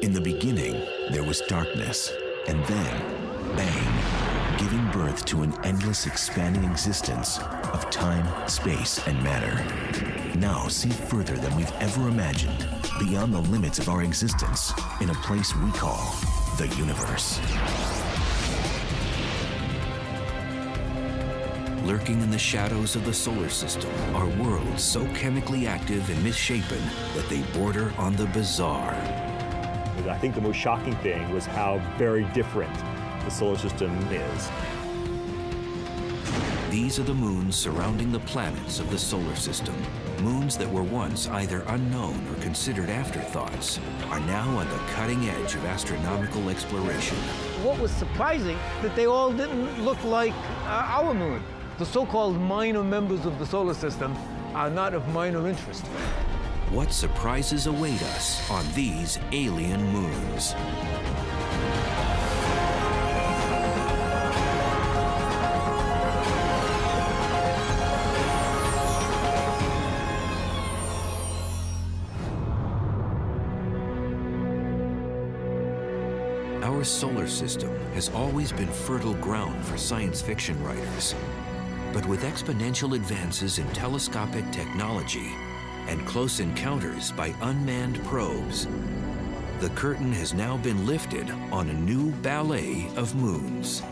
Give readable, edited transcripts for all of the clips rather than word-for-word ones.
In the beginning, there was darkness, and then, bang, giving birth to an endless expanding existence of time, space, and matter. Now see further than we've ever imagined, beyond the limits of our existence, in a place we call the universe. Lurking in the shadows of the solar system are worlds so chemically active and misshapen that they border on the bizarre. I think the most shocking thing was how very different the solar system is. These are the moons surrounding the planets of the solar system. Moons that were once either unknown or considered afterthoughts are now on the cutting edge of astronomical exploration. What was surprising, that they all didn't look like our moon. The so-called minor members of the solar system are not of minor interest. What surprises await us on these alien moons? Our solar system has always been fertile ground for science fiction writers. But with exponential advances in telescopic technology and close encounters by unmanned probes, the curtain has now been lifted on a new ballet of moons.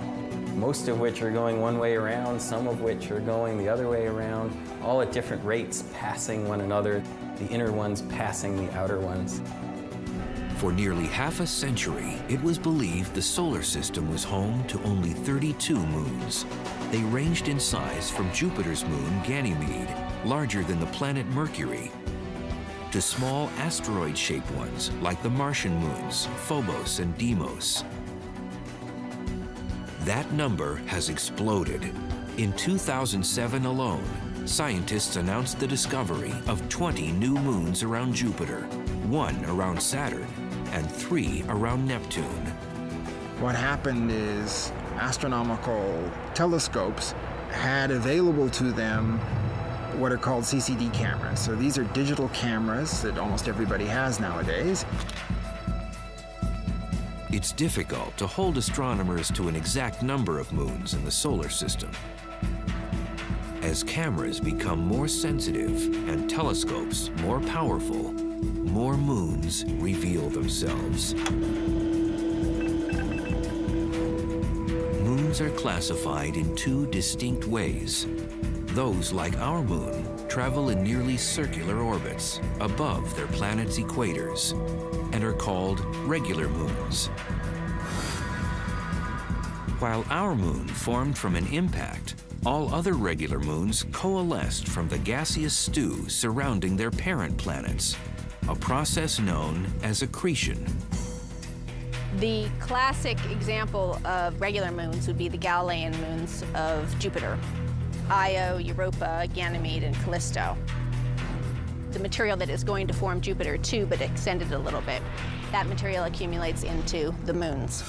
Most of which are going one way around, some of which are going the other way around, all at different rates, passing one another, the inner ones passing the outer ones. For nearly half a century, it was believed the solar system was home to only 32 moons. They ranged in size from Jupiter's moon, Ganymede, larger than the planet Mercury, to small asteroid-shaped ones like the Martian moons, Phobos and Deimos. That number has exploded. In 2007 alone, scientists announced the discovery of 20 new moons around Jupiter, 1 around Saturn, and 3 around Neptune. What happened is astronomical telescopes had available to them what are called CCD cameras. So these are digital cameras that almost everybody has nowadays. It's difficult to hold astronomers to an exact number of moons in the solar system. As cameras become more sensitive and telescopes more powerful, more moons reveal themselves. Moons are classified in 2 distinct ways. Those, like our moon, travel in nearly circular orbits above their planet's equators and are called regular moons. While our moon formed from an impact, all other regular moons coalesced from the gaseous stew surrounding their parent planets, a process known as accretion. The classic example of regular moons would be the Galilean moons of Jupiter: Io, Europa, Ganymede, and Callisto. The material that is going to form Jupiter too, but extended a little bit, that material accumulates into the moons.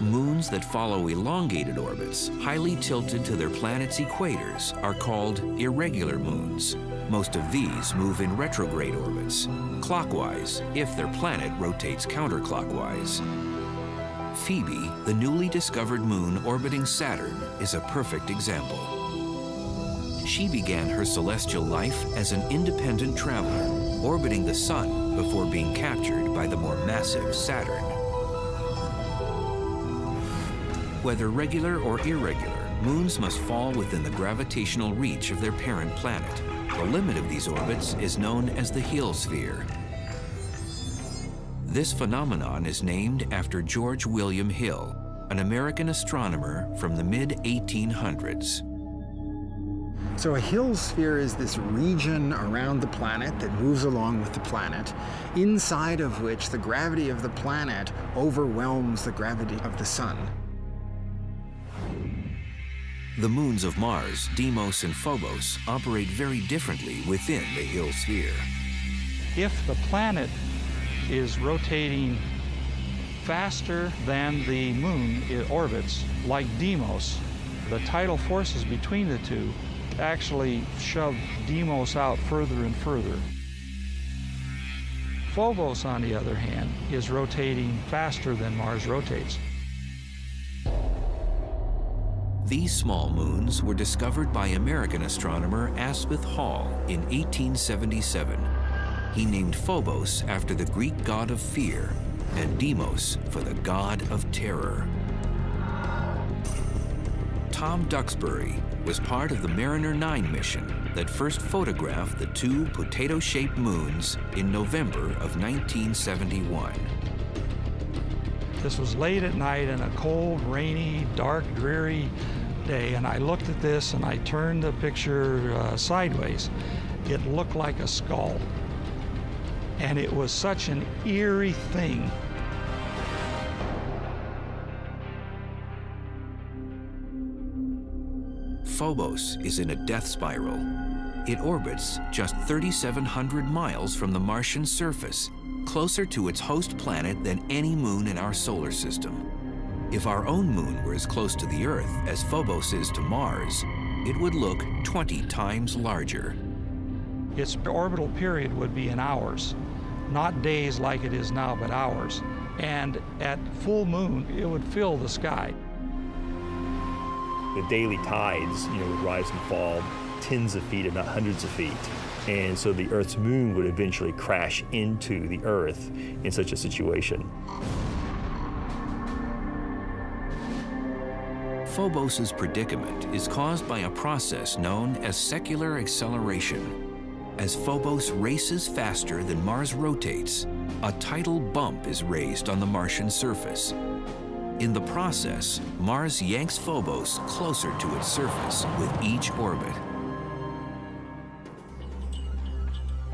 Moons that follow elongated orbits, highly tilted to their planet's equators, are called irregular moons. Most of these move in retrograde orbits, clockwise if their planet rotates counterclockwise. Phoebe, the newly discovered moon orbiting Saturn, is a perfect example. She began her celestial life as an independent traveler, orbiting the Sun before being captured by the more massive Saturn. Whether regular or irregular, moons must fall within the gravitational reach of their parent planet. The limit of these orbits is known as the heliosphere. This phenomenon is named after George William Hill, an American astronomer from the mid-1800s. So a heliosphere is this region around the planet that moves along with the planet, inside of which the gravity of the planet overwhelms the gravity of the Sun. The moons of Mars, Deimos and Phobos, operate very differently within the heliosphere. If the planet is rotating faster than the moon it orbits, like Deimos, the tidal forces between the two actually shove Deimos out further and further. Phobos, on the other hand, is rotating faster than Mars rotates. These small moons were discovered by American astronomer Asaph Hall in 1877. He named Phobos after the Greek god of fear and Deimos for the god of terror. Tom Duxbury was part of the Mariner 9 mission that first photographed the two potato-shaped moons in November of 1971. This was late at night in a cold, rainy, dark, dreary day, and I looked at this and I turned the picture sideways. It looked like a skull. And it was such an eerie thing. Phobos is in a death spiral. It orbits just 3,700 miles from the Martian surface, closer to its host planet than any moon in our solar system. If our own moon were as close to the Earth as Phobos is to Mars, it would look 20 times larger. Its orbital period would be in hours, not days like it is now, but hours. And at full moon, it would fill the sky. The daily tides, would rise and fall tens of feet, if not hundreds of feet. And so the Earth's moon would eventually crash into the Earth in such a situation. Phobos's predicament is caused by a process known as secular acceleration. As Phobos races faster than Mars rotates, a tidal bump is raised on the Martian surface. In the process, Mars yanks Phobos closer to its surface with each orbit.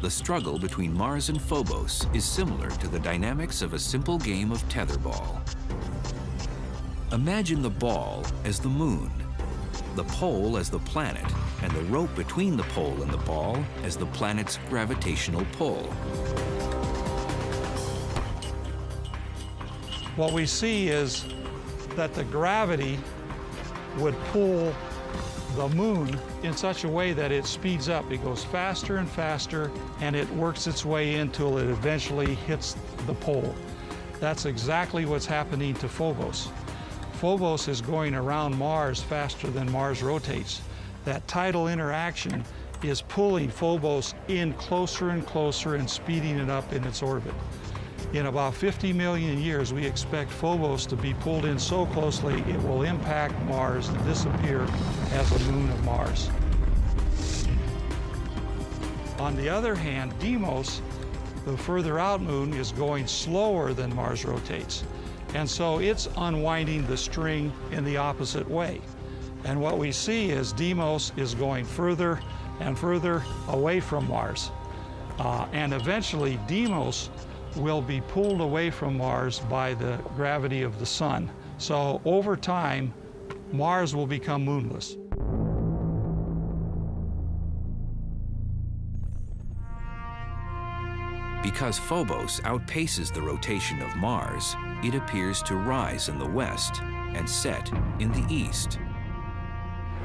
The struggle between Mars and Phobos is similar to the dynamics of a simple game of tetherball. Imagine the ball as the moon, the pole as the planet, and the rope between the pole and the ball as the planet's gravitational pull. What we see is that the gravity would pull the moon in such a way that it speeds up. It goes faster and faster, and it works its way in until it eventually hits the pole. That's exactly what's happening to Phobos. Phobos is going around Mars faster than Mars rotates. That tidal interaction is pulling Phobos in closer and closer and speeding it up in its orbit. In about 50 million years, we expect Phobos to be pulled in so closely it will impact Mars and disappear as a moon of Mars. On the other hand, Deimos, the further out moon, is going slower than Mars rotates. And so it's unwinding the string in the opposite way. And what we see is Deimos is going further and further away from Mars. And eventually, Deimos will be pulled away from Mars by the gravity of the sun. So over time, Mars will become moonless. Because Phobos outpaces the rotation of Mars, it appears to rise in the west and set in the east.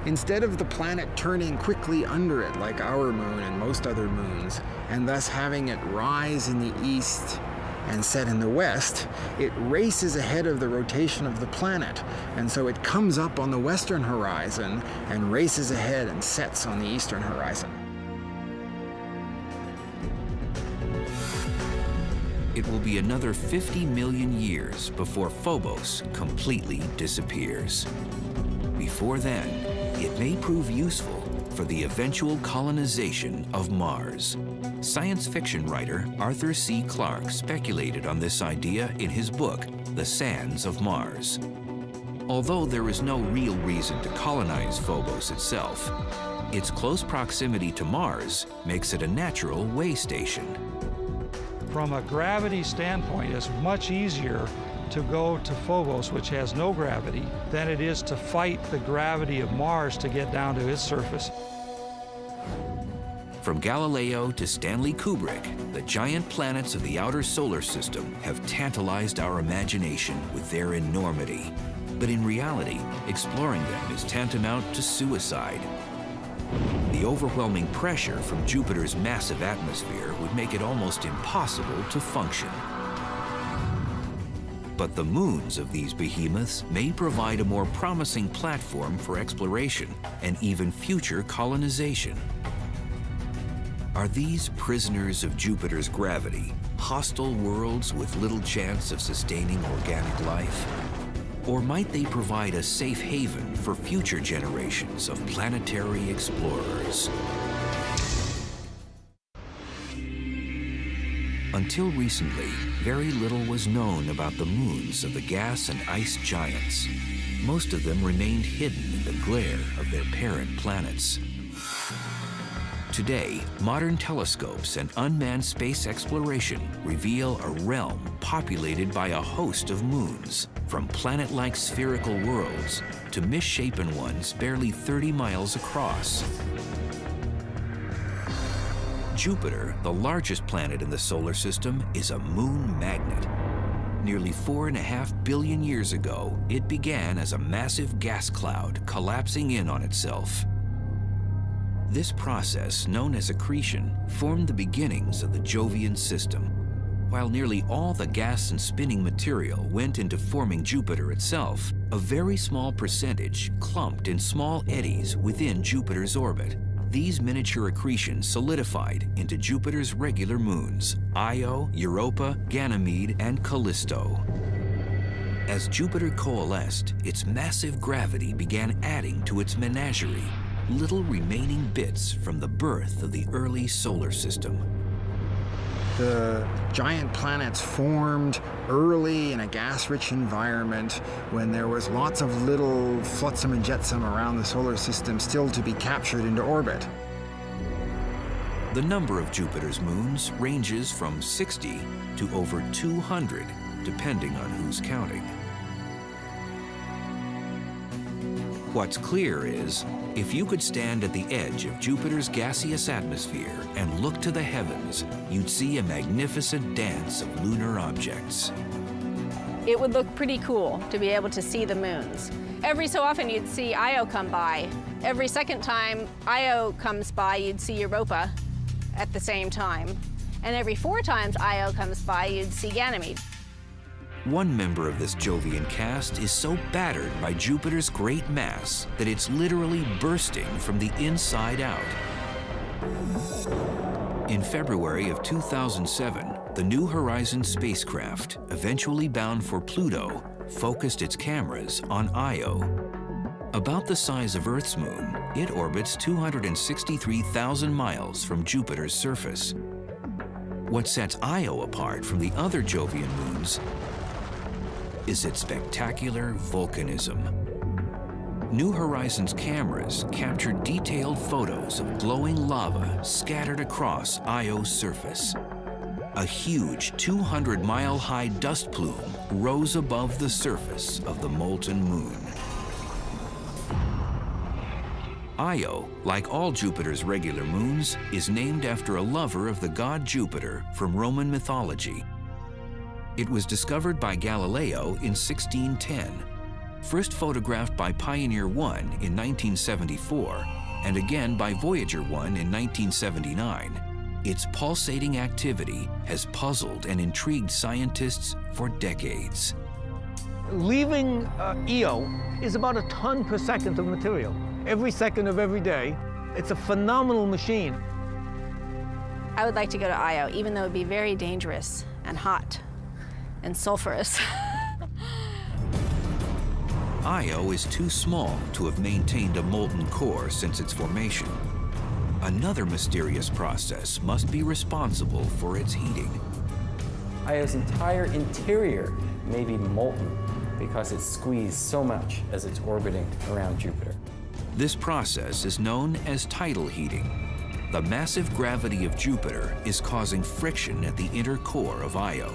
Instead of the planet turning quickly under it like our moon and most other moons, and thus having it rise in the east and set in the west, it races ahead of the rotation of the planet. And so it comes up on the western horizon and races ahead and sets on the eastern horizon. It will be another 50 million years before Phobos completely disappears. Before then, it may prove useful for the eventual colonization of Mars. Science fiction writer Arthur C. Clarke speculated on this idea in his book, The Sands of Mars. Although there is no real reason to colonize Phobos itself, its close proximity to Mars makes it a natural way station. From a gravity standpoint, it's much easier to go to Phobos, which has no gravity, than it is to fight the gravity of Mars to get down to its surface. From Galileo to Stanley Kubrick, the giant planets of the outer solar system have tantalized our imagination with their enormity. But in reality, exploring them is tantamount to suicide. The overwhelming pressure from Jupiter's massive atmosphere would make it almost impossible to function. But the moons of these behemoths may provide a more promising platform for exploration and even future colonization. Are these prisoners of Jupiter's gravity hostile worlds with little chance of sustaining organic life? Or might they provide a safe haven for future generations of planetary explorers? Until recently, very little was known about the moons of the gas and ice giants. Most of them remained hidden in the glare of their parent planets. Today, modern telescopes and unmanned space exploration reveal a realm populated by a host of moons, from planet-like spherical worlds to misshapen ones barely 30 miles across. Jupiter, the largest planet in the solar system, is a moon magnet. Nearly 4.5 billion years ago, it began as a massive gas cloud collapsing in on itself. This process, known as accretion, formed the beginnings of the Jovian system. While nearly all the gas and spinning material went into forming Jupiter itself, a very small percentage clumped in small eddies within Jupiter's orbit. These miniature accretions solidified into Jupiter's regular moons, Io, Europa, Ganymede, and Callisto. As Jupiter coalesced, its massive gravity began adding to its menagerie, little remaining bits from the birth of the early solar system. The giant planets formed early in a gas-rich environment when there was lots of little flotsam and jetsam around the solar system still to be captured into orbit. The number of Jupiter's moons ranges from 60 to over 200, depending on who's counting. What's clear is, if you could stand at the edge of Jupiter's gaseous atmosphere and look to the heavens, you'd see a magnificent dance of lunar objects. It would look pretty cool to be able to see the moons. Every so often you'd see Io come by. Every second time Io comes by, you'd see Europa at the same time. And every 4 times Io comes by, you'd see Ganymede. One member of this Jovian cast is so battered by Jupiter's great mass that it's literally bursting from the inside out. In February of 2007, the New Horizons spacecraft, eventually bound for Pluto, focused its cameras on Io. About the size of Earth's moon, it orbits 263,000 miles from Jupiter's surface. What sets Io apart from the other Jovian moons is its spectacular volcanism. New Horizons cameras captured detailed photos of glowing lava scattered across Io's surface. A huge 200-mile-high dust plume rose above the surface of the molten moon. Io, like all Jupiter's regular moons, is named after a lover of the god Jupiter from Roman mythology. It was discovered by Galileo in 1610, first photographed by Pioneer 1 in 1974, and again by Voyager 1 in 1979. Its pulsating activity has puzzled and intrigued scientists for decades. Leaving Io is about a ton per second of material. Every second of every day. It's a phenomenal machine. I would like to go to Io, even though it would be very dangerous and hot and sulfurous. Io is too small to have maintained a molten core since its formation. Another mysterious process must be responsible for its heating. Io's entire interior may be molten because it's squeezed so much as it's orbiting around Jupiter. This process is known as tidal heating. The massive gravity of Jupiter is causing friction at the inner core of Io.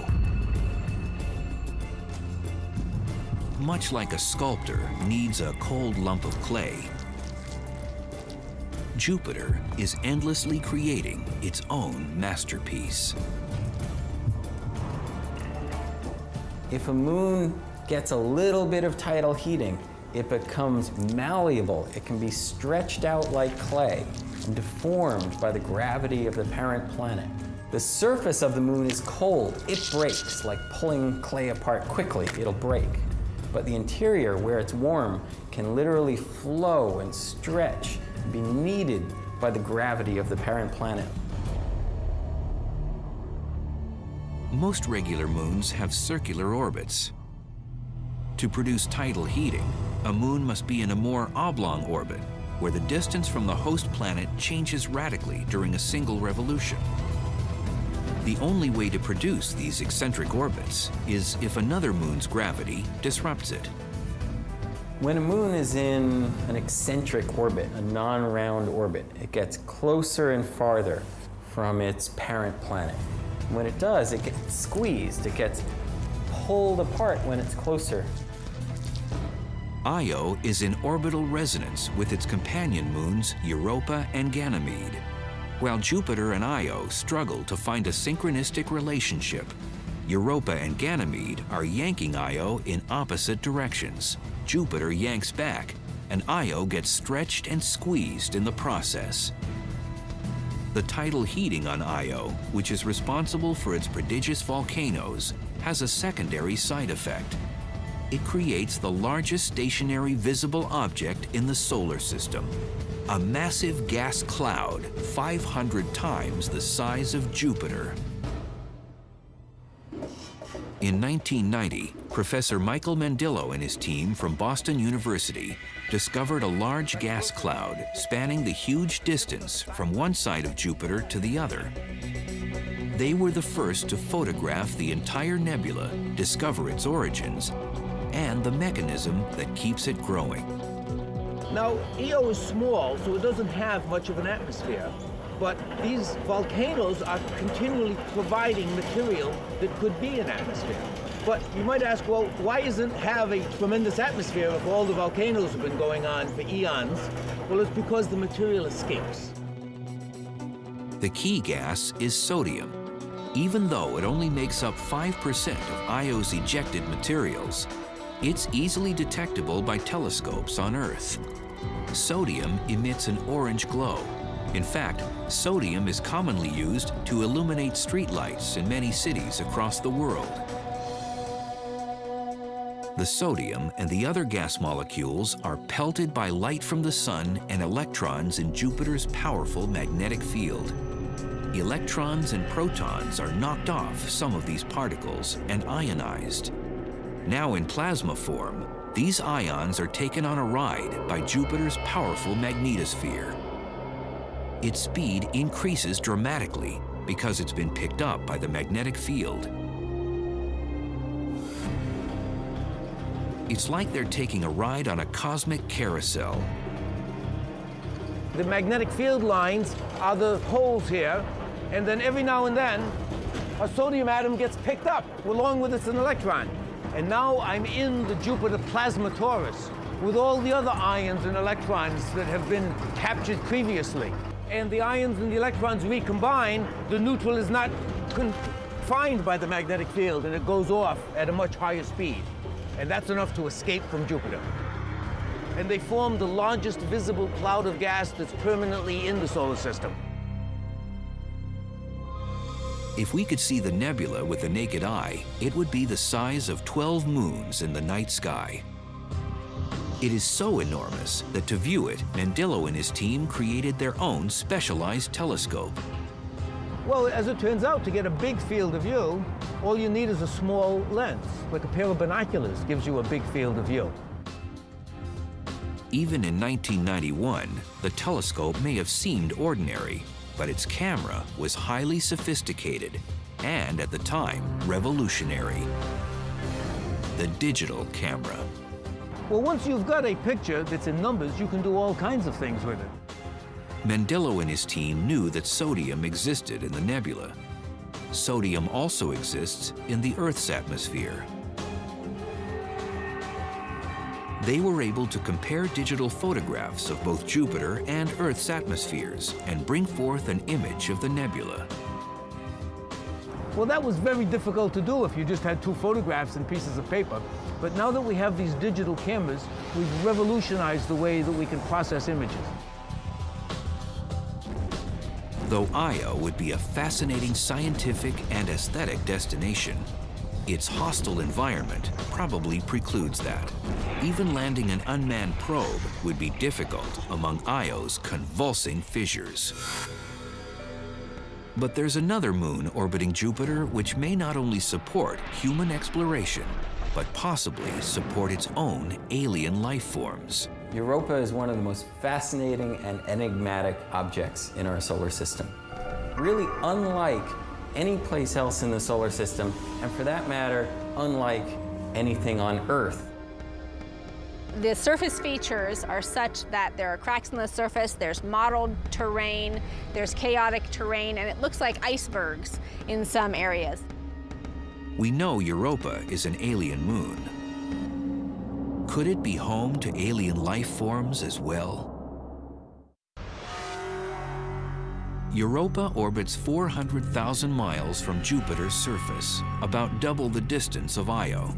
Much like a sculptor needs a cold lump of clay, Jupiter is endlessly creating its own masterpiece. If a moon gets a little bit of tidal heating, it becomes malleable. It can be stretched out like clay and deformed by the gravity of the parent planet. The surface of the moon is cold. It breaks, like pulling clay apart quickly. It'll break. But the interior, where it's warm, can literally flow and stretch and be kneaded by the gravity of the parent planet. Most regular moons have circular orbits. To produce tidal heating, a moon must be in a more oblong orbit, where the distance from the host planet changes radically during a single revolution. The only way to produce these eccentric orbits is if another moon's gravity disrupts it. When a moon is in an eccentric orbit, a non-round orbit, it gets closer and farther from its parent planet. When it does, it gets squeezed, it gets pulled apart when it's closer. Io is in orbital resonance with its companion moons Europa and Ganymede, while Jupiter and Io struggle to find a synchronistic relationship. Europa and Ganymede are yanking Io in opposite directions. Jupiter yanks back, and Io gets stretched and squeezed in the process. The tidal heating on Io, which is responsible for its prodigious volcanoes, has a secondary side effect. It creates the largest stationary visible object in the solar system, a massive gas cloud 500 times the size of Jupiter. In 1990, Professor Michael Mandillo and his team from Boston University discovered a large gas cloud spanning the huge distance from one side of Jupiter to the other. They were the first to photograph the entire nebula, discover its origins, and the mechanism that keeps it growing. Now, Io is small, so it doesn't have much of an atmosphere. But these volcanoes are continually providing material that could be an atmosphere. But you might ask, well, why isn't have a tremendous atmosphere if all the volcanoes have been going on for eons? Well, it's because the material escapes. The key gas is sodium. Even though it only makes up 5% of Io's ejected materials, it's easily detectable by telescopes on Earth. Sodium emits an orange glow. In fact, sodium is commonly used to illuminate streetlights in many cities across the world. The sodium and the other gas molecules are pelted by light from the sun and electrons in Jupiter's powerful magnetic field. Electrons and protons are knocked off some of these particles and ionized. Now in plasma form, these ions are taken on a ride by Jupiter's powerful magnetosphere. Its speed increases dramatically because it's been picked up by the magnetic field. It's like they're taking a ride on a cosmic carousel. The magnetic field lines are the poles here, and then every now and then, a sodium atom gets picked up along with its an electron. And now I'm in the Jupiter plasma torus with all the other ions and electrons that have been captured previously. And the ions and the electrons recombine, the neutral is not confined by the magnetic field, and it goes off at a much higher speed. And that's enough to escape from Jupiter. And they form the largest visible cloud of gas that's permanently in the solar system. If we could see the nebula with the naked eye, it would be the size of 12 moons in the night sky. It is so enormous that to view it, Mandillo and his team created their own specialized telescope. Well, as it turns out, to get a big field of view, all you need is a small lens, like a pair of binoculars gives you a big field of view. Even in 1991, the telescope may have seemed ordinary, but its camera was highly sophisticated and, at the time, revolutionary. The digital camera. Well, once you've got a picture that's in numbers, you can do all kinds of things with it. Mandillo and his team knew that sodium existed in the nebula. Sodium also exists in the Earth's atmosphere. They were able to compare digital photographs of both Jupiter and Earth's atmospheres and bring forth an image of the nebula. Well, that was very difficult to do if you just had 2 photographs and pieces of paper. But now that we have these digital cameras, we've revolutionized the way that we can process images. Though Io would be a fascinating scientific and aesthetic destination, its hostile environment probably precludes that. Even landing an unmanned probe would be difficult among Io's convulsing fissures. But there's another moon orbiting Jupiter which may not only support human exploration, but possibly support its own alien life forms. Europa is one of the most fascinating and enigmatic objects in our solar system. Really unlike any place else in the solar system, and for that matter, unlike anything on Earth. The surface features are such that there are cracks in the surface, there's mottled terrain, there's chaotic terrain, and it looks like icebergs in some areas. We know Europa is an alien moon. Could it be home to alien life forms as well? Europa orbits 400,000 miles from Jupiter's surface, about double the distance of Io.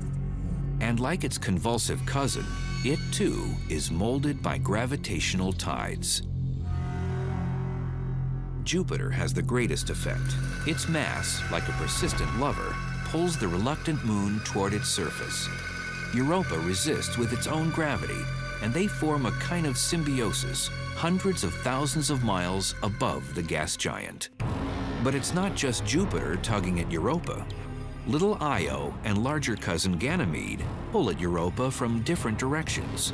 And like its convulsive cousin, it too is molded by gravitational tides. Jupiter has the greatest effect. Its mass, like a persistent lover, pulls the reluctant moon toward its surface. Europa resists with its own gravity, and they form a kind of symbiosis, hundreds of thousands of miles above the gas giant. But it's not just Jupiter tugging at Europa. Little Io and larger cousin Ganymede pull at Europa from different directions.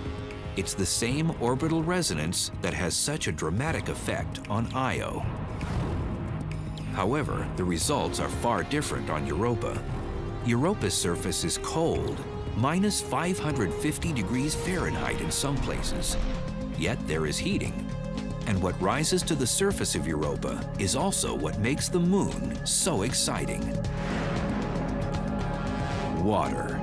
It's the same orbital resonance that has such a dramatic effect on Io. However, the results are far different on Europa. Europa's surface is cold, minus 550 degrees Fahrenheit in some places. Yet there is heating. And what rises to the surface of Europa is also what makes the moon so exciting. Water.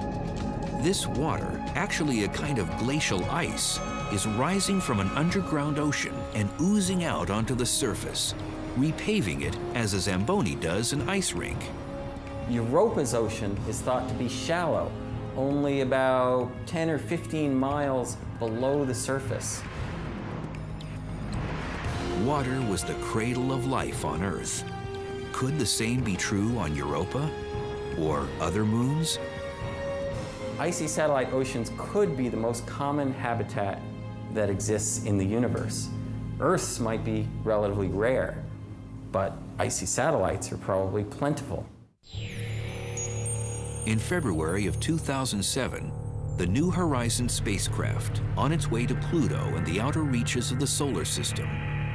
This water, actually a kind of glacial ice, is rising from an underground ocean and oozing out onto the surface, repaving it as a Zamboni does an ice rink. Europa's ocean is thought to be shallow, only about 10 or 15 miles below the surface. Water was the cradle of life on Earth. Could the same be true on Europa or other moons? Icy satellite oceans could be the most common habitat that exists in the universe. Earth's might be relatively rare, but icy satellites are probably plentiful. In February of 2007, the New Horizons spacecraft, on its way to Pluto and the outer reaches of the solar system,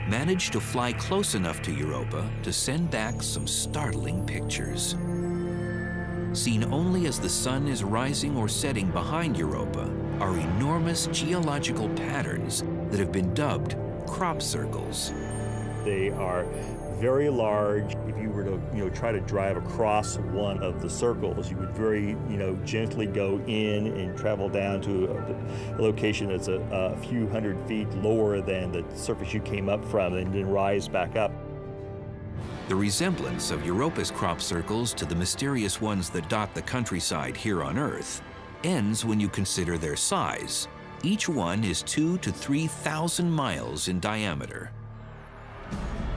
managed to fly close enough to Europa to send back some startling pictures. Seen only as the sun is rising or setting behind Europa are enormous geological patterns that have been dubbed crop circles. They are very large. If you were to, try to drive across one of the circles, you would very, gently go in and travel down to a location that's a few hundred feet lower than the surface you came up from, and then rise back up. The resemblance of Europa's crop circles to the mysterious ones that dot the countryside here on Earth ends when you consider their size. Each one is 2,000 to 3,000 miles in diameter.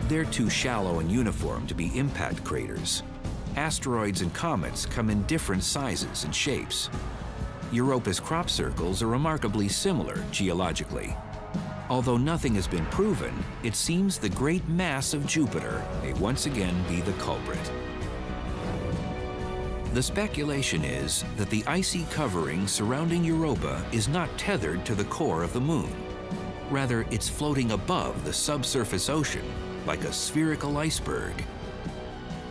They're too shallow and uniform to be impact craters. Asteroids and comets come in different sizes and shapes. Europa's crop circles are remarkably similar geologically. Although nothing has been proven, it seems the great mass of Jupiter may once again be the culprit. The speculation is that the icy covering surrounding Europa is not tethered to the core of the moon. Rather, it's floating above the subsurface ocean, like a spherical iceberg.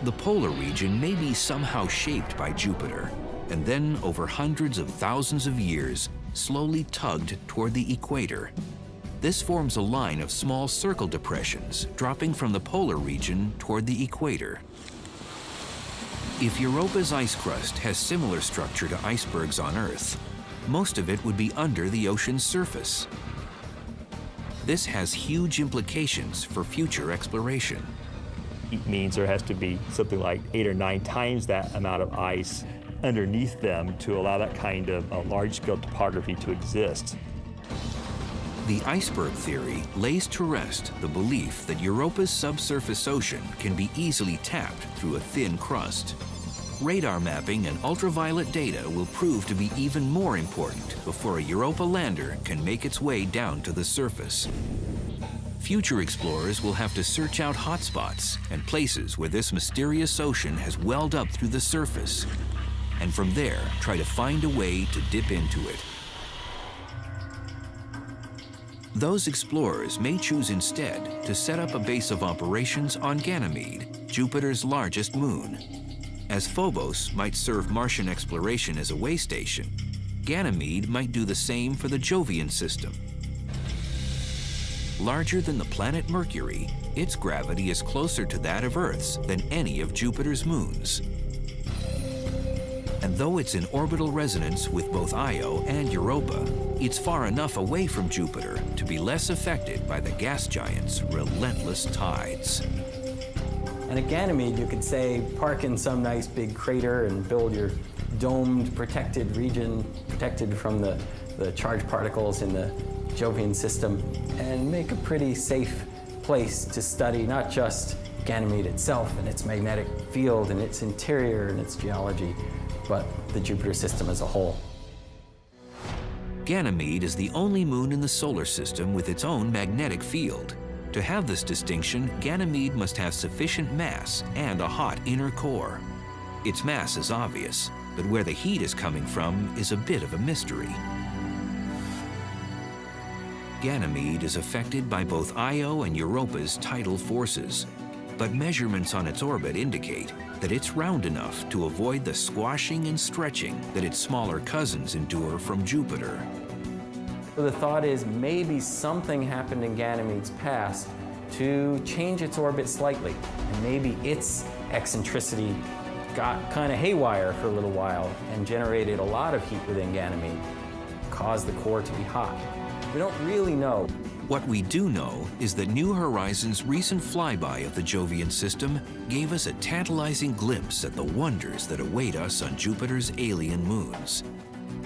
The polar region may be somehow shaped by Jupiter, and then over hundreds of thousands of years, slowly tugged toward the equator. This forms a line of small circle depressions dropping from the polar region toward the equator. If Europa's ice crust has similar structure to icebergs on Earth, most of it would be under the ocean's surface. This has huge implications for future exploration. It means there has to be something like 8 or 9 times that amount of ice underneath them to allow that kind of large-scale topography to exist. The iceberg theory lays to rest the belief that Europa's subsurface ocean can be easily tapped through a thin crust. Radar mapping and ultraviolet data will prove to be even more important before a Europa lander can make its way down to the surface. Future explorers will have to search out hotspots and places where this mysterious ocean has welled up through the surface, and from there try to find a way to dip into it. Those explorers may choose instead to set up a base of operations on Ganymede, Jupiter's largest moon. As Phobos might serve Martian exploration as a way station, Ganymede might do the same for the Jovian system. Larger than the planet Mercury, its gravity is closer to that of Earth's than any of Jupiter's moons. And though it's in orbital resonance with both Io and Europa, it's far enough away from Jupiter to be less affected by the gas giant's relentless tides. And at Ganymede, you could say, park in some nice big crater and build your domed, protected region, protected from the charged particles in the Jovian system, and make a pretty safe place to study not just Ganymede itself and its magnetic field and its interior and its geology, but the Jupiter system as a whole. Ganymede is the only moon in the solar system with its own magnetic field. To have this distinction, Ganymede must have sufficient mass and a hot inner core. Its mass is obvious, but where the heat is coming from is a bit of a mystery. Ganymede is affected by both Io and Europa's tidal forces, but measurements on its orbit indicate that it's round enough to avoid the squashing and stretching that its smaller cousins endure from Jupiter. So the thought is maybe something happened in Ganymede's past to change its orbit slightly, and maybe its eccentricity got kind of haywire for a little while and generated a lot of heat within Ganymede, caused the core to be hot. We don't really know. What we do know is that New Horizons' recent flyby of the Jovian system gave us a tantalizing glimpse at the wonders that await us on Jupiter's alien moons.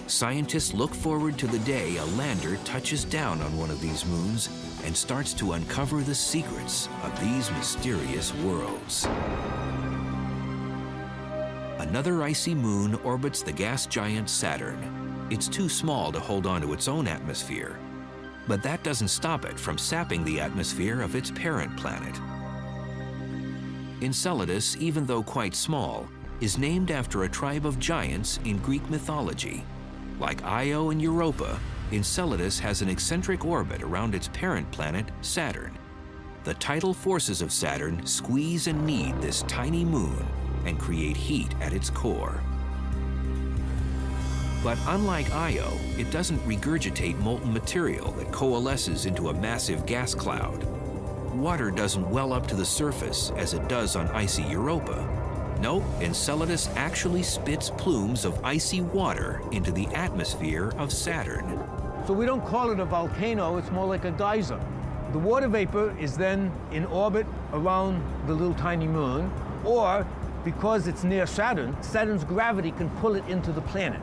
Scientists look forward to the day a lander touches down on one of these moons and starts to uncover the secrets of these mysterious worlds. Another icy moon orbits the gas giant Saturn. It's too small to hold onto its own atmosphere, but that doesn't stop it from sapping the atmosphere of its parent planet. Enceladus, even though quite small, is named after a tribe of giants in Greek mythology. Like Io and Europa, Enceladus has an eccentric orbit around its parent planet, Saturn. The tidal forces of Saturn squeeze and knead this tiny moon and create heat at its core. But unlike Io, it doesn't regurgitate molten material that coalesces into a massive gas cloud. Water doesn't well up to the surface as it does on icy Europa. Nope, Enceladus actually spits plumes of icy water into the atmosphere of Saturn. So we don't call it a volcano, it's more like a geyser. The water vapor is then in orbit around the little tiny moon, or because it's near Saturn, Saturn's gravity can pull it into the planet.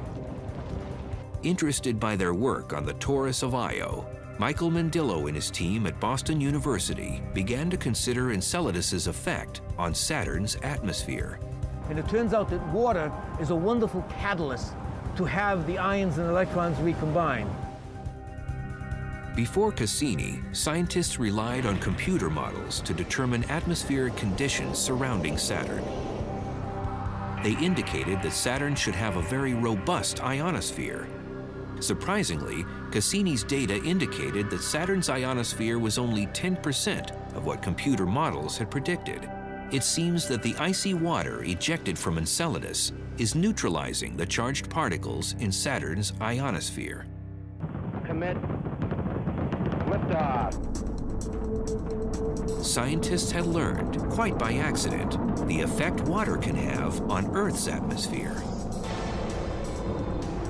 Interested by their work on the torus of Io, Michael Mandillo and his team at Boston University began to consider Enceladus's effect on Saturn's atmosphere. And it turns out that water is a wonderful catalyst to have the ions and electrons recombine. Before Cassini, scientists relied on computer models to determine atmospheric conditions surrounding Saturn. They indicated that Saturn should have a very robust ionosphere. Surprisingly, Cassini's data indicated that Saturn's ionosphere was only 10% of what computer models had predicted. It seems that the icy water ejected from Enceladus is neutralizing the charged particles in Saturn's ionosphere. Commit. Liftoff. Scientists had learned, quite by accident, the effect water can have on Earth's atmosphere.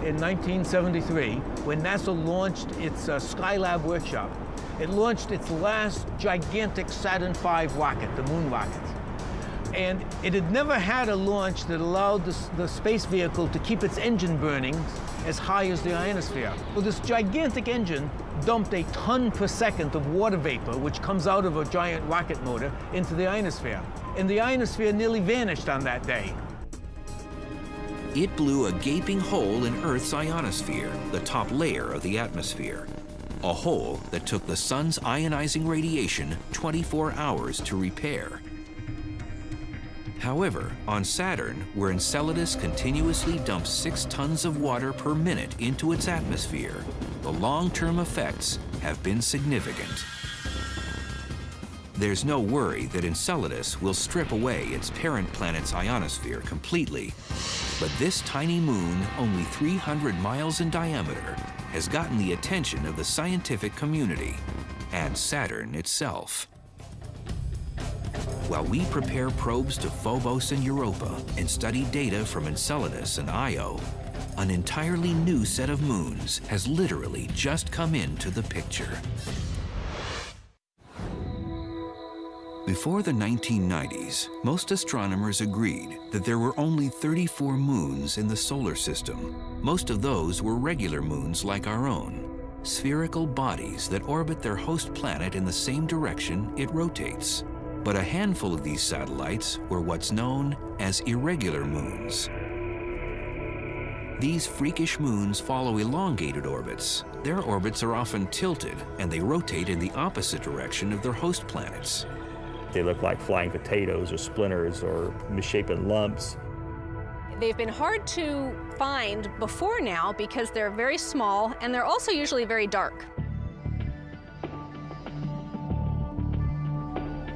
In 1973, when NASA launched its Skylab workshop, it launched its last gigantic Saturn V rocket, the moon rocket. And it had never had a launch that allowed the space vehicle to keep its engine burning as high as the ionosphere. Well, this gigantic engine dumped a ton per second of water vapor, which comes out of a giant rocket motor, into the ionosphere. And the ionosphere nearly vanished on that day. It blew a gaping hole in Earth's ionosphere, the top layer of the atmosphere. A hole that took the sun's ionizing radiation 24 hours to repair. However, on Saturn, where Enceladus continuously dumps 6 tons of water per minute into its atmosphere, the long-term effects have been significant. There's no worry that Enceladus will strip away its parent planet's ionosphere completely, but this tiny moon, only 300 miles in diameter, has gotten the attention of the scientific community and Saturn itself. While we prepare probes to Phobos and Europa and study data from Enceladus and Io, an entirely new set of moons has literally just come into the picture. Before the 1990s, most astronomers agreed that there were only 34 moons in the solar system. Most of those were regular moons like our own, spherical bodies that orbit their host planet in the same direction it rotates. But a handful of these satellites were what's known as irregular moons. These freakish moons follow elongated orbits. Their orbits are often tilted, and they rotate in the opposite direction of their host planets. They look like flying potatoes or splinters or misshapen lumps. They've been hard to find before now because they're very small and they're also usually very dark.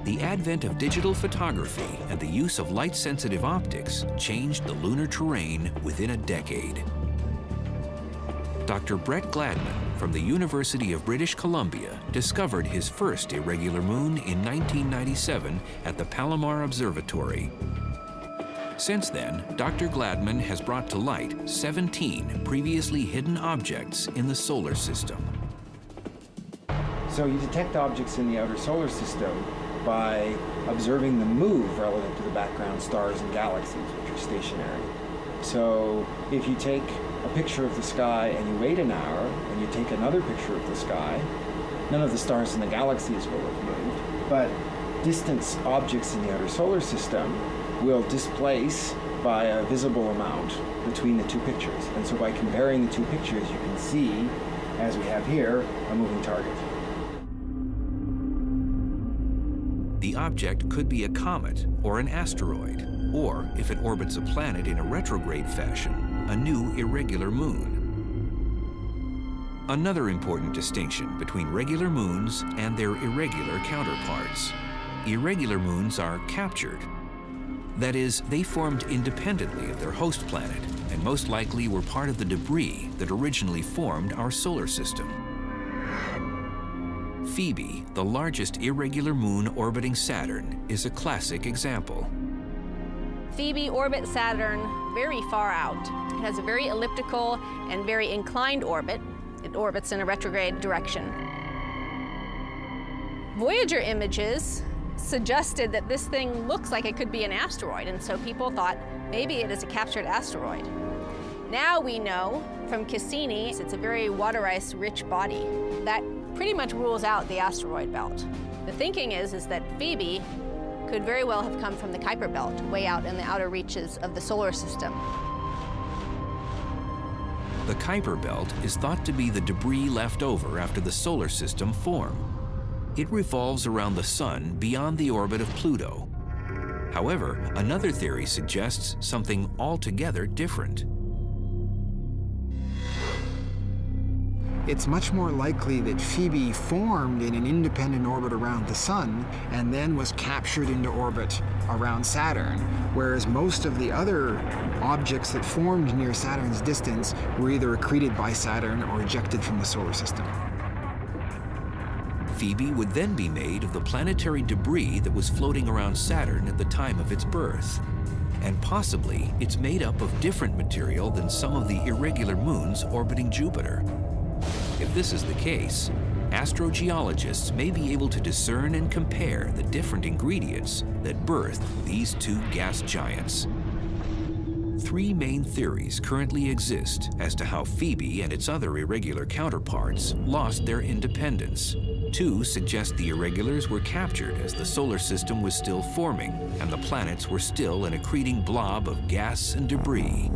The advent of digital photography and the use of light-sensitive optics changed the lunar terrain within a decade. Dr. Brett Gladman from the University of British Columbia discovered his first irregular moon in 1997 at the Palomar Observatory. Since then, Dr. Gladman has brought to light 17 previously hidden objects in the solar system. So you detect objects in the outer solar system by observing them move relative to the background stars and galaxies, which are stationary. So if you take a picture of the sky and you wait an hour, and you take another picture of the sky, none of the stars in the galaxies will have moved, but distant objects in the outer solar system will displace by a visible amount between the two pictures. And so by comparing the two pictures, you can see, as we have here, a moving target. The object could be a comet or an asteroid, or if it orbits a planet in a retrograde fashion, a new irregular moon. Another important distinction between regular moons and their irregular counterparts. Irregular moons are captured. That is, they formed independently of their host planet and most likely were part of the debris that originally formed our solar system. Phoebe, the largest irregular moon orbiting Saturn, is a classic example. Phoebe orbits Saturn very far out. It has a very elliptical and very inclined orbit. It orbits in a retrograde direction. Voyager images suggested that this thing looks like it could be an asteroid, and so people thought maybe it is a captured asteroid. Now we know from Cassini it's a very water ice rich body. That pretty much rules out the asteroid belt. The thinking is that Phoebe could very well have come from the Kuiper belt, way out in the outer reaches of the solar system. The Kuiper belt is thought to be the debris left over after the solar system formed. It revolves around the sun beyond the orbit of Pluto. However, another theory suggests something altogether different. It's much more likely that Phoebe formed in an independent orbit around the Sun and then was captured into orbit around Saturn, whereas most of the other objects that formed near Saturn's distance were either accreted by Saturn or ejected from the solar system. Phoebe would then be made of the planetary debris that was floating around Saturn at the time of its birth. And possibly, it's made up of different material than some of the irregular moons orbiting Jupiter. If this is the case, astrogeologists may be able to discern and compare the different ingredients that birthed these two gas giants. Three main theories currently exist as to how Phoebe and its other irregular counterparts lost their independence. Two suggest the irregulars were captured as the solar system was still forming and the planets were still an accreting blob of gas and debris.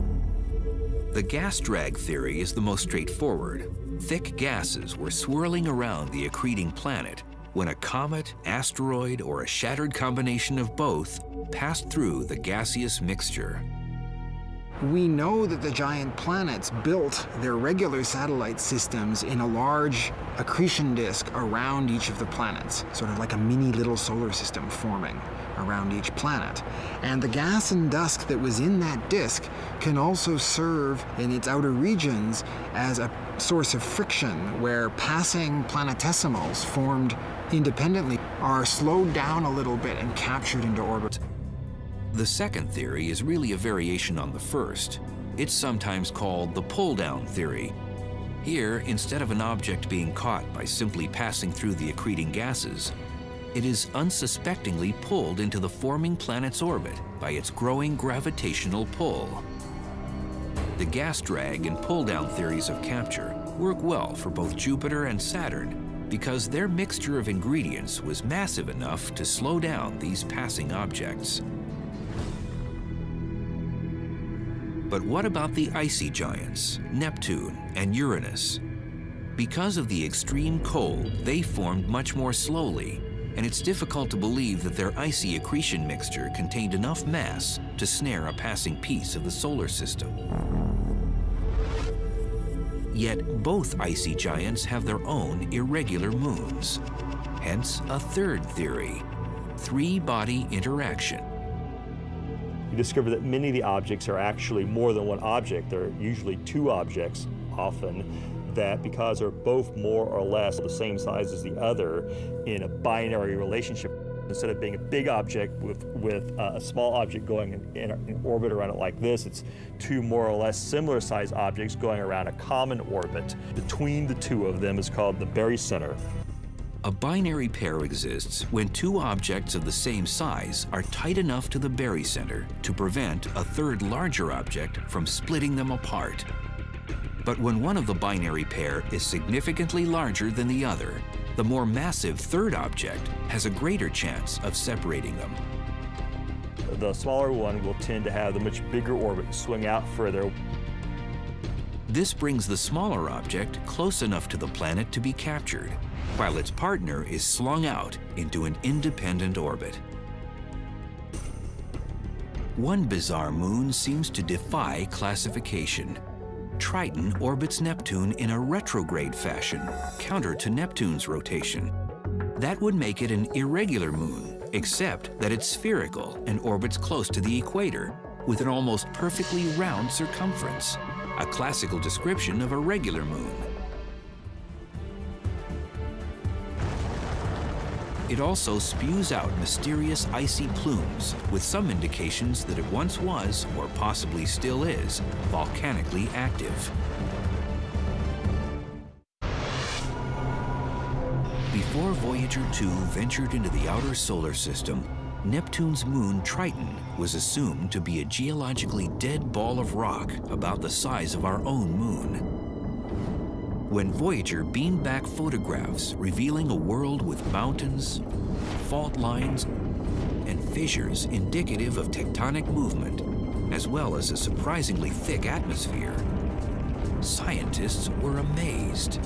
The gas drag theory is the most straightforward. Thick gases were swirling around the accreting planet when a comet, asteroid, or a shattered combination of both passed through the gaseous mixture. We know that the giant planets built their regular satellite systems in a large accretion disk around each of the planets, sort of like a mini little solar system forming around each planet. And the gas and dust that was in that disk can also serve in its outer regions as a source of friction where passing planetesimals formed independently are slowed down a little bit and captured into orbit. The second theory is really a variation on the first. It's sometimes called the pull-down theory. Here, instead of an object being caught by simply passing through the accreting gases, it is unsuspectingly pulled into the forming planet's orbit by its growing gravitational pull. The gas drag and pull-down theories of capture work well for both Jupiter and Saturn because their mixture of ingredients was massive enough to slow down these passing objects. But what about the icy giants, Neptune and Uranus? Because of the extreme cold, they formed much more slowly, and it's difficult to believe that their icy accretion mixture contained enough mass to snare a passing piece of the solar system. Yet both icy giants have their own irregular moons. Hence a third theory, three-body interaction. We discovered that many of the objects are actually more than one object. They're usually two objects often, that because they're both more or less the same size as the other in a binary relationship, instead of being a big object with a small object going in orbit around it like this, it's two more or less similar sized objects going around a common orbit. Between the two of them is called the barycenter. A binary pair exists when two objects of the same size are tight enough to the barycenter to prevent a third larger object from splitting them apart. But when one of the binary pair is significantly larger than the other, the more massive third object has a greater chance of separating them. The smaller one will tend to have the much bigger orbit swing out further. This brings the smaller object close enough to the planet to be captured, while its partner is slung out into an independent orbit. One bizarre moon seems to defy classification. Triton orbits Neptune in a retrograde fashion, counter to Neptune's rotation. That would make it an irregular moon, except that it's spherical and orbits close to the equator, with an almost perfectly round circumference, a classical description of a regular moon. It also spews out mysterious icy plumes, with some indications that it once was, or possibly still is, volcanically active. Before Voyager 2 ventured into the outer solar system, Neptune's moon Triton was assumed to be a geologically dead ball of rock about the size of our own moon. When Voyager beamed back photographs revealing a world with mountains, fault lines, and fissures indicative of tectonic movement, as well as a surprisingly thick atmosphere, scientists were amazed.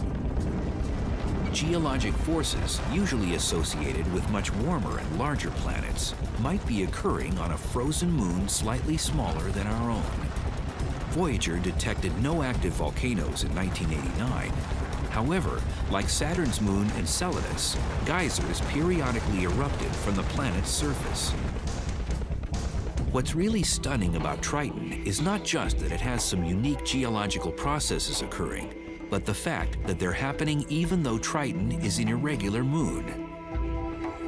Geologic forces, usually associated with much warmer and larger planets, might be occurring on a frozen moon slightly smaller than our own. Voyager detected no active volcanoes in 1989. However, like Saturn's moon Enceladus, geysers periodically erupted from the planet's surface. What's really stunning about Triton is not just that it has some unique geological processes occurring, but the fact that they're happening even though Triton is an irregular moon.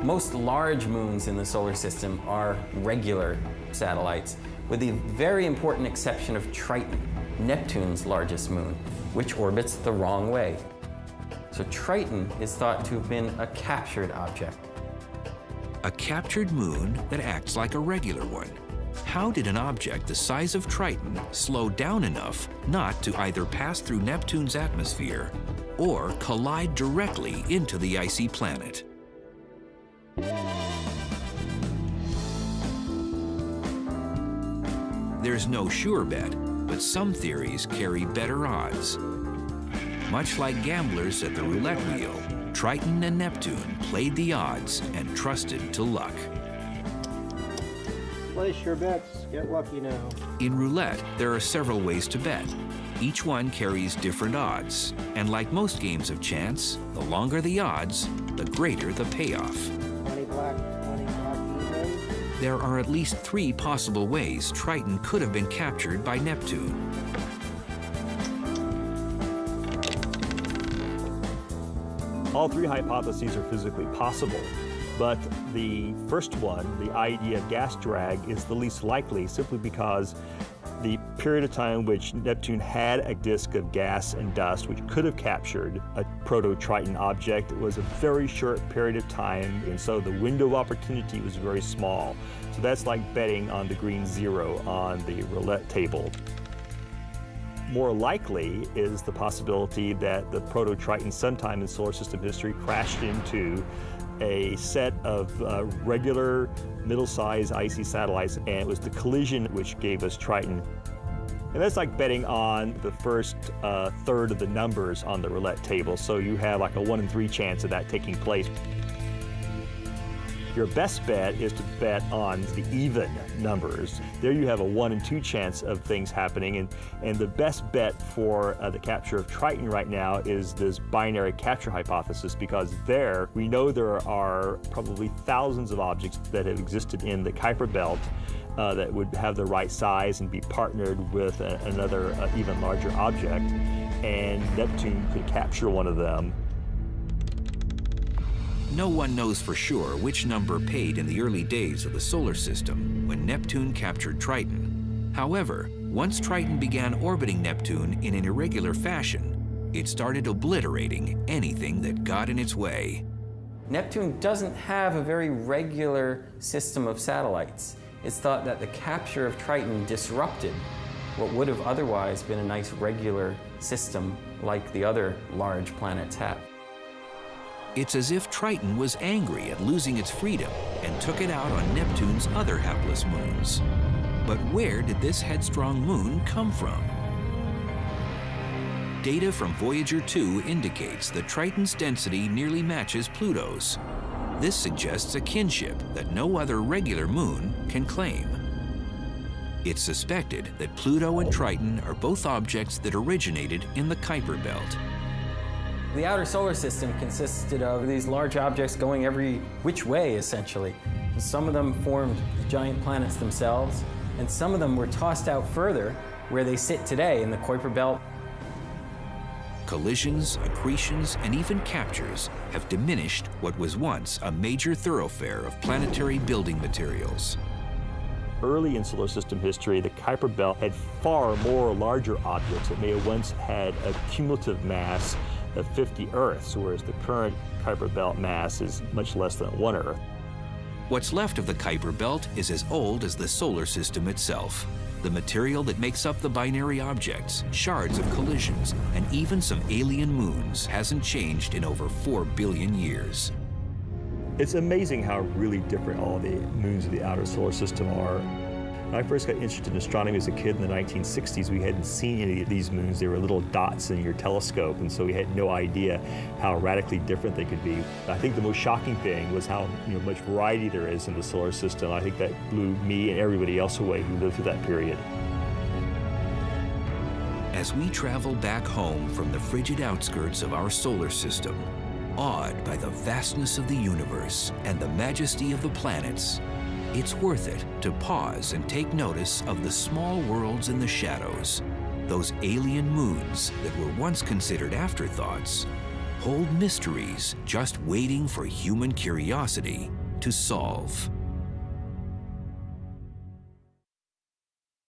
Most large moons in the solar system are regular satellites, with the very important exception of Triton, Neptune's largest moon, which orbits the wrong way. So Triton is thought to have been a captured object. A captured moon that acts like a regular one. How did an object the size of Triton slow down enough not to either pass through Neptune's atmosphere or collide directly into the icy planet? There's no sure bet, but some theories carry better odds. Much like gamblers at the roulette wheel, Triton and Neptune played the odds and trusted to luck. Place your bets, get lucky now. In roulette, there are several ways to bet. Each one carries different odds, and like most games of chance, the longer the odds, the greater the payoff. 20 black, 20 black even. There are at least 3 possible ways Triton could have been captured by Neptune. All 3 hypotheses are physically possible, but the first one, the idea of gas drag, is the least likely simply because the period of time in which Neptune had a disk of gas and dust which could have captured a proto-Triton object was a very short period of time, and so the window of opportunity was very small. So that's like betting on the green 0 on the roulette table. More likely is the possibility that the proto-Triton sometime in solar system history crashed into a set of regular middle-sized icy satellites, and it was the collision which gave us Triton. And that's like betting on the first third of the numbers on the roulette table, so you have like a 1 in 3 chance of that taking place. Your best bet is to bet on the even numbers. There you have a 1 in 2 chance of things happening, and the best bet for the capture of Triton right now is this binary capture hypothesis, because there we know there are probably thousands of objects that have existed in the Kuiper Belt that would have the right size and be partnered with another even larger object, and Neptune could capture one of them. No one knows for sure which number paid in the early days of the solar system when Neptune captured Triton. However, once Triton began orbiting Neptune in an irregular fashion, it started obliterating anything that got in its way. Neptune doesn't have a very regular system of satellites. It's thought that the capture of Triton disrupted what would have otherwise been a nice regular system like the other large planets have. It's as if Triton was angry at losing its freedom and took it out on Neptune's other hapless moons. But where did this headstrong moon come from? Data from Voyager 2 indicates that Triton's density nearly matches Pluto's. This suggests a kinship that no other regular moon can claim. It's suspected that Pluto and Triton are both objects that originated in the Kuiper Belt. The outer solar system consisted of these large objects going every which way, essentially. Some of them formed the giant planets themselves, and some of them were tossed out further, where they sit today in the Kuiper Belt. Collisions, accretions, and even captures have diminished what was once a major thoroughfare of planetary building materials. Early in solar system history, the Kuiper Belt had far more larger objects that may have once had a cumulative mass of 50 Earths, whereas the current Kuiper Belt mass is much less than 1 Earth. What's left of the Kuiper Belt is as old as the solar system itself. The material that makes up the binary objects, shards of collisions, and even some alien moons hasn't changed in over 4 billion years. It's amazing how really different all the moons of the outer solar system are. When I first got interested in astronomy as a kid in the 1960s, we hadn't seen any of these moons. They were little dots in your telescope, and so we had no idea how radically different they could be. I think the most shocking thing was how much variety there is in the solar system. I think that blew me and everybody else away who lived through that period. As we travel back home from the frigid outskirts of our solar system, awed by the vastness of the universe and the majesty of the planets, it's worth it to pause and take notice of the small worlds in the shadows. Those alien moons that were once considered afterthoughts hold mysteries just waiting for human curiosity to solve.